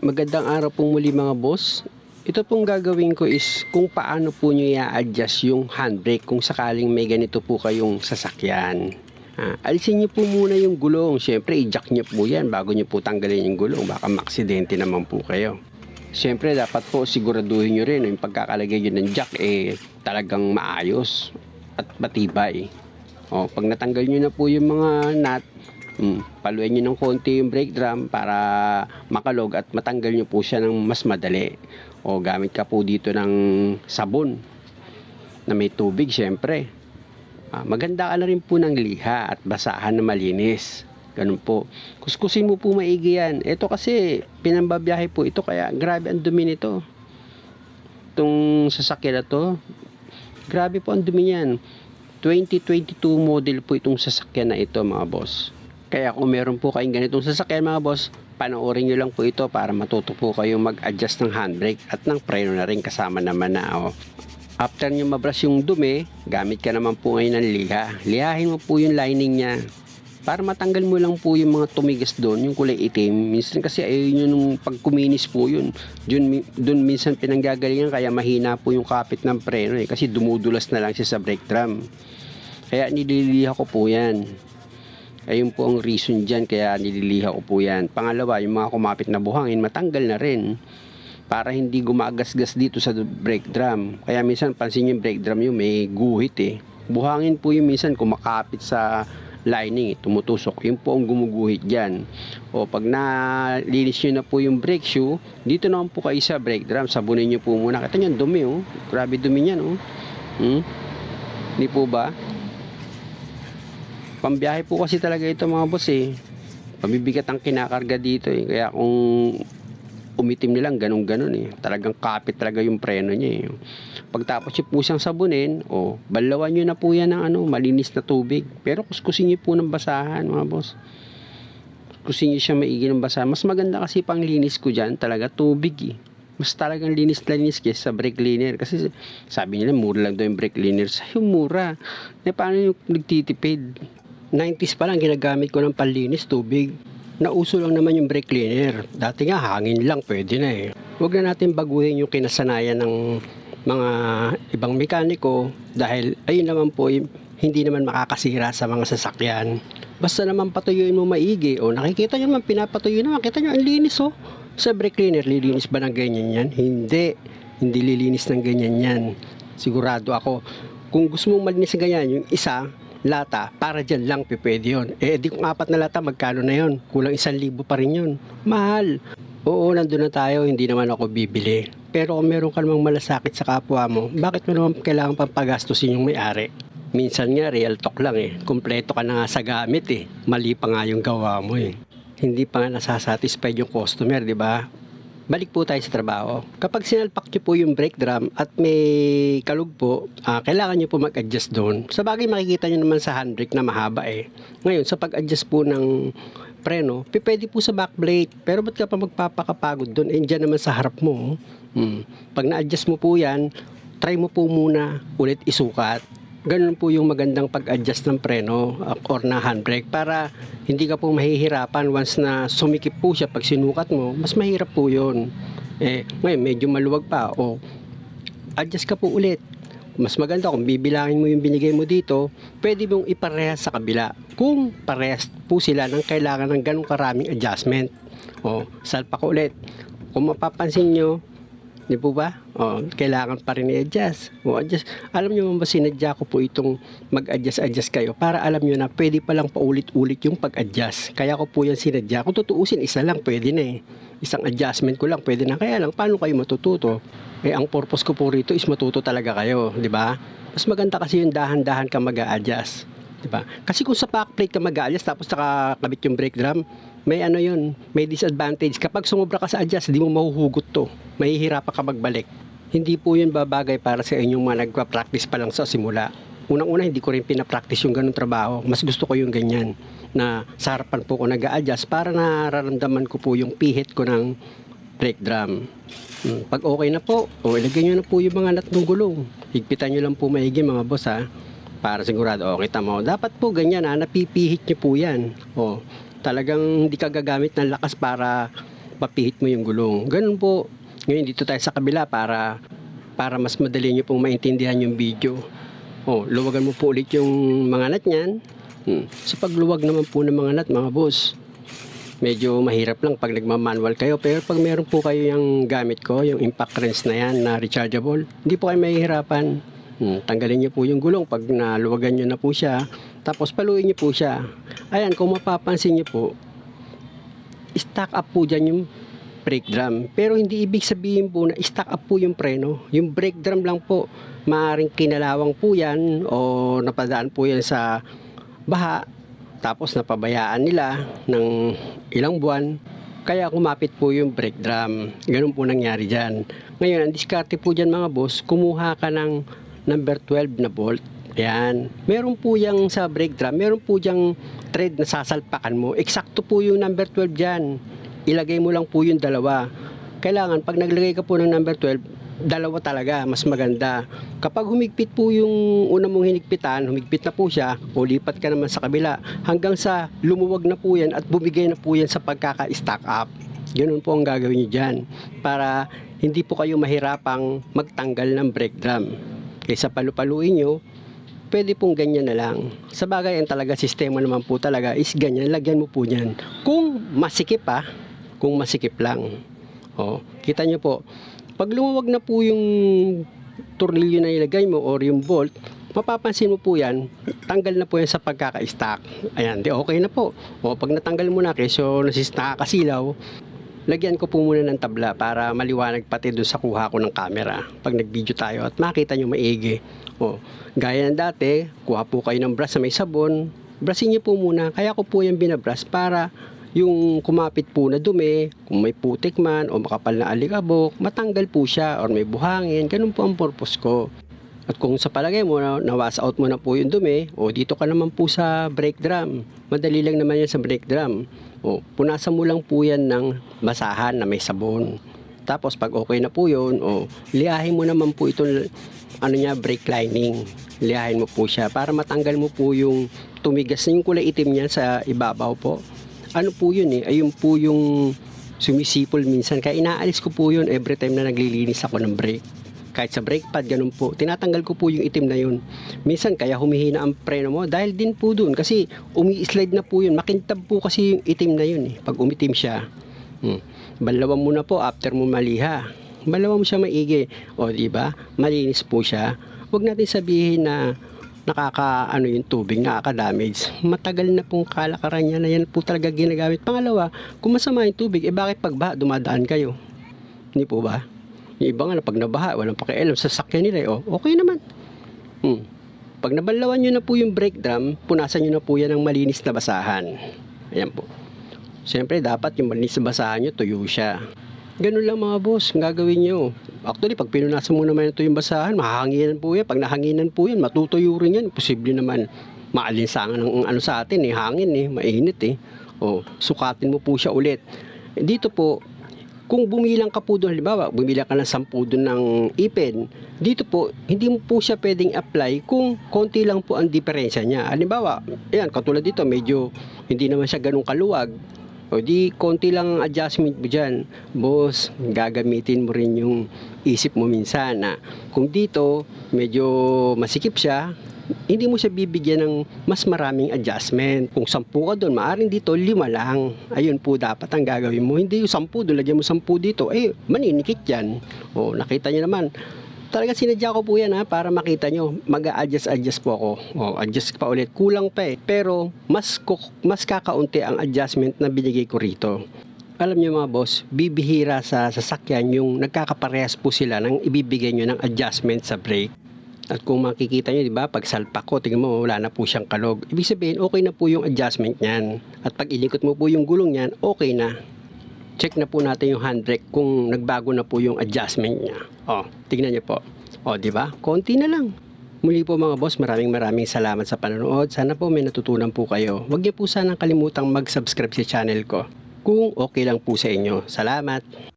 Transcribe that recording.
Magandang araw pong muli mga boss. Ito pong gagawin ko is kung paano po nyo i-adjust yung handbrake kung sakaling may ganito po kayong sasakyan. Alisin nyo po muna yung gulong. Siyempre, i-jack nyo po yan bago nyo po tanggalin yung gulong. Baka maksidente naman po kayo. Siyempre, dapat po siguraduhin nyo rin yung pagkakalagay nyo ng jack talagang maayos at matibay. Pag natanggal nyo na po yung mga nut, paluin nyo ng konti yung brake drum para makalog at matanggal nyo po siya ng mas madali. Gamit ka po dito ng sabon na may tubig syempre. Maganda ka na rin po ng liha at basahan na malinis. Ganun po. Kuskusin mo po maigi yan. Ito kasi pinambabiyahe po ito kaya grabe ang dumi nito. Itong sasakyan na to, grabe po ang dumi niyan. 2022 model po itong sasakyan na ito mga boss. Kaya kung meron po kayong ganitong sasakyan mga boss, panoorin nyo lang po ito para matuto po kayong mag-adjust ng handbrake at ng preno na rin kasama naman na. After nyo mabrush yung dumi, gamit ka naman po ngayon ng liha. Lihahin mo po yung lining niya para matanggal mo lang po yung mga tumigas doon, yung kulay itim. Minsan kasi ayun yung pagkuminis po yun. Doon minsan pinanggagalingan kaya mahina po yung kapit ng preno kasi dumudulas na lang siya sa brake drum. Kaya nililiha ko po yan. Ayun po ang reason dyan kaya nililiha ko po yan. Pangalawa, yung mga kumapit na buhangin matanggal na rin para hindi gumagasgas dito sa brake drum. Kaya minsan pansin yung brake drum yung may guhit Buhangin po yung minsan kumakapit sa lining tumutusok. Yun po ang gumuguhit dyan. Pag nalinis nyo na po yung brake shoe, dito naman po kayo sa brake drum. Sabunin nyo po muna. Kita nyo, dumi Grabe dumi nyan Hindi po ba? Pambiyahe po kasi talaga ito mga boss Pabibigat ang kinakarga dito Kaya kung umitim nilang ganun talagang kapit talaga yung preno niya Pagtapos nyo po siyang sabunin balawan nyo na po yan ng malinis na tubig. Pero kuskusin nyo po ng basahan mga boss. Kuskusin nyo siya maigi ng basahan. Mas maganda kasi pang linis ko dyan talaga tubig Mas talagang linis kaysa sa brake cleaner. Kasi sabi nila mura lang daw yung brake cleaner. Sa'yo mura. Paano yung nagtitipid? 90s pa lang ginagamit ko ng panlinis tubig. Nauso lang naman yung brake cleaner. Dati nga hangin lang pwede na Huwag na natin baguhin yung kinasanayan ng mga ibang mekaniko dahil ayun naman po hindi naman makakasira sa mga sasakyan. Basta naman patuyuin mo maigi nakikita nyo naman pinapatuyo naman. Kita nyo ang linis Sa brake cleaner lilinis ba ng ganyan yan? Hindi lilinis ng ganyan yan. Sigurado ako. Kung gusto mong malinis ng ganyan yung isa lata, para dyan lang pwede yun. Di kung 4 na lata, magkano na yun? Kulang 1,000 pa rin yun. Mahal. Oo, nandun na tayo, hindi naman ako bibili. Pero kung meron ka namang malasakit sa kapwa mo, bakit mo naman kailangan pang pagastusin yung may-ari? Minsan nga, real talk lang Kompleto ka na nga sa gamit Mali pa nga yung gawa mo Hindi pa nga nasasatisfied yung customer, di ba? Balik po tayo sa trabaho. Kapag sinalpak nyo po yung brake drum at may kalug po, kailangan nyo po mag-adjust doon. Sa bagay makikita nyo naman sa handbrake na mahaba Ngayon, sa pag-adjust po ng preno, pwede po sa back brake. Pero ba't ka pa magpapakapagod doon? Dyan naman sa harap mo. Pag na-adjust mo po yan, try mo po muna ulit isukat. Ganun po yung magandang pag-adjust ng preno or na handbrake para hindi ka po mahihirapan once na sumikip po siya pag sinukat mo, mas mahirap po yun. Ngayon medyo maluwag pa adjust ka po ulit. Mas maganda kung bibilangin mo yung binigay mo dito, pwede mong iparehas sa kabila kung parehas po sila ng kailangan ng ganong karaming adjustment. Salpa ko ulit. Kung mapapansin nyo, di po ba? Kailangan pa rin i-adjust. Adjust. Alam nyo ba sinadya ko po itong mag-adjust kayo para alam nyo na pwede palang paulit-ulit yung pag-adjust. Kaya ko po yan sinadya. Kung tutuusin, isa lang pwede na Isang adjustment ko lang pwede na. Kaya lang, paano kayo matututo? Ang purpose ko po rito is matuto talaga kayo. Di ba? Mas maganda kasi yung dahan-dahan ka mag-a-adjust. Di ba? Kasi kung sa backplate ka mag-a-adjust tapos nakakabit yung brake drum, may may disadvantage. Kapag sumobra ka sa adjust, di mo mahuhugot to. Mahihirapan ka magbalik. Hindi po yun babagay para sa inyong mga nagpa-practice pa lang sa simula. Unang-una, hindi ko rin pinapractice yung ganung trabaho. Mas gusto ko yung ganyan, na sa harapan po ko nag-a-adjust para nararamdaman ko po yung pihit ko ng brake drum. Pag okay na po, ilagay nyo na po yung mga nut ng gulong. Higpitan nyo lang po maigi mga boss para sigurado, kita mo. Dapat po ganyan napipihit nyo po yan. Talagang hindi ka gagamit ng lakas para papihit mo yung gulong. Ganun po. Ngayon dito tayo sa kabila para mas madali nyo pong maintindihan yung video. Luwagan mo po ulit yung mga nut niyan. Sa pagluwag naman po ng mga nut, mga boss, medyo mahirap lang pag nagmamanual kayo. Pero pag meron po kayo yung gamit ko, yung impact wrench na yan na rechargeable, hindi po kayo mahihirapan. Tanggalin nyo po yung gulong pag naluwagan nyo na po siya. Tapos paluin nyo po siya. Ayan, kung mapapansin nyo po, stack up po dyan yung brake drum. Pero hindi ibig sabihin po na stack up po yung preno. Yung brake drum lang po. Maaring kinalawang po yan o napadaan po yan sa baha. Tapos napabayaan nila ng ilang buwan. Kaya kumapit po yung brake drum. Ganun po nangyari dyan. Ngayon, ang diskarte po dyan mga boss, kumuha ka ng number 12 na bolt. Ayan. Meron po yung sa brake drum, meron po yung thread na sasalpakan mo. Eksakto po yung number 12 dyan. Ilagay mo lang po yung dalawa. Kailangan, pag naglagay ka po ng number 12, dalawa talaga, mas maganda. Kapag humigpit po yung una mong hinigpitan, humigpit na po siya, o lipat ka naman sa kabila, hanggang sa lumuwag na po yan at bumigay na po yan sa pagkaka-stack up. Ganun po ang gagawin nyo dyan. Para hindi po kayo mahirapang magtanggal ng brake drum. Kaysa palu-paluin nyo, pwede pong ganyan na lang. Sa bagay, ang talaga sistema naman po talaga is ganyan, lagyan mo po yan. Kung masikip kung masikip lang. Kita nyo po, pag lumuwag na po yung tornilyo na ilagay mo or yung bolt, mapapansin mo po yan, tanggal na po yan sa pagkaka-stack. Ayan, di okay na po. Pag natanggal mo na, keso nakakasilaw, lagyan ko po muna ng tabla para maliwanag pati doon sa kuha ko ng camera pag nag-video tayo at makita nyo maigi. Gaya ng dati, kuha po kayo ng brush sa may sabon, brushin nyo po muna. Kaya ko po yung binabrush para yung kumapit po na dumi, kung may putik man o makapal na alikabok, matanggal po siya or may buhangin. Ganun po ang purpose ko. At kung sa palagay mo na-wash out mo na po yung dumi, dito ka naman po sa brake drum. Madali lang naman yan sa brake drum. Punasan mo lang po yan ng basahan na may sabon. Tapos pag okay na po yun, liyahin mo naman po itong brake lining. Liyahin mo po siya para matanggal mo po yung tumigas na yung kulay itim niya sa ibabaw po. Ano po yun ayun po yung sumisipol minsan. Kaya inaalis ko po yun every time na naglilinis ako ng brake. Kahit sa brake pad, ganun po. Tinatanggal ko po yung itim na yun. Minsan kaya humihina ang preno mo dahil din po dun. Kasi umi-slide na po yun. Makintab po kasi yung itim na yun pag umitim siya. Balawan mo na po after mo maliha. Balawan mo siya maigi. Diba? Malinis po siya. Huwag natin sabihin na yung tubig, nakaka-damage. Matagal na pong kalakaran niya na yan po talaga ginagamit. Pangalawa, kung masama yung tubig, bakit pagbaha dumadaan kayo? Hindi po ba? Yung iba nga na pag nabaha, walang pakialam sa sakyan nila, okay naman. Pag nabalawan nyo na po yung brake drum, punasan nyo na po yan ng malinis na basahan. Ayan po. Siyempre, dapat yung malinis na basahan nyo, tuyo siya. Ganun lang mga boss, ang gagawin nyo. Actually, pag pinunasan mo naman ito yung basahan, mahanginan po yan. Pag nahanginan po yan, matutuyo rin yan. Posible naman maalinsangan ng sa atin, hangin, mainit. Sukatin mo po siya ulit. Dito po, kung bumilang ka po doon, halimbawa, bumilang ka ng 10 doon ng ipin, dito po, hindi mo po siya pwedeng apply kung konti lang po ang diferensya niya. Halimbawa, ayan, katulad dito, medyo hindi naman siya ganun kaluwag. Di konti lang ang adjustment mo dyan. Boss, gagamitin mo rin yung isip mo minsan na kung dito medyo masikip siya, hindi mo siya bibigyan ng mas maraming adjustment. Kung 10 ka doon, maaaring dito 5 lang. Ayun po dapat ang gagawin mo. Hindi yung 10 doon, lagyan mo 10 dito. Maninikit yan. Nakita niyo naman. Talaga sinadya ko po yan para makita nyo. Mag-a-adjust po ako. Adjust pa ulit. Kulang pa Pero mas kakaunti ang adjustment na binigay ko rito. Alam nyo mga boss, bibihira sa sasakyan yung nagkakaparehas po sila nang ibibigay nyo ng adjustment sa brake. At kung makikita nyo, diba, pag salpak ko, tingnan mo, wala na po siyang kalog. Ibig sabihin, okay na po yung adjustment niyan. At pag ilikot mo po yung gulong niyan, okay na. Check na po natin yung handbrake kung nagbago na po yung adjustment niya. Tingnan niyo po. Diba? Konti na lang. Muli po mga boss, maraming salamat sa panonood. Sana po may natutunan po kayo. Huwag niyo po sanang kalimutang mag-subscribe sa channel ko kung okay lang po sa inyo. Salamat!